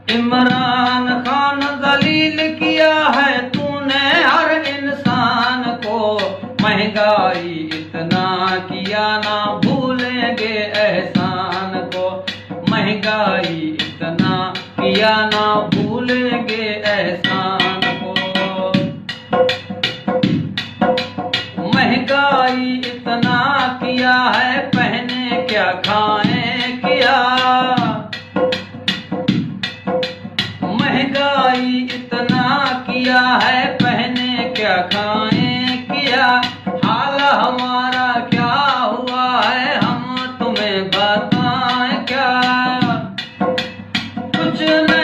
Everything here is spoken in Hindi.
इमरान खान जलील किया है तूने हर इंसान को, महंगाई इतना किया ना भूलेंगे एहसान को, महंगाई इतना किया ना भूलेंगे एहसान को, महंगाई इतना किया है पहने क्या खाएं किया, महंगाई इतना किया है पहने क्या खाएं किया, हाल हमारा क्या हुआ है हम तुम्हें बताएं क्या, कुछ नहीं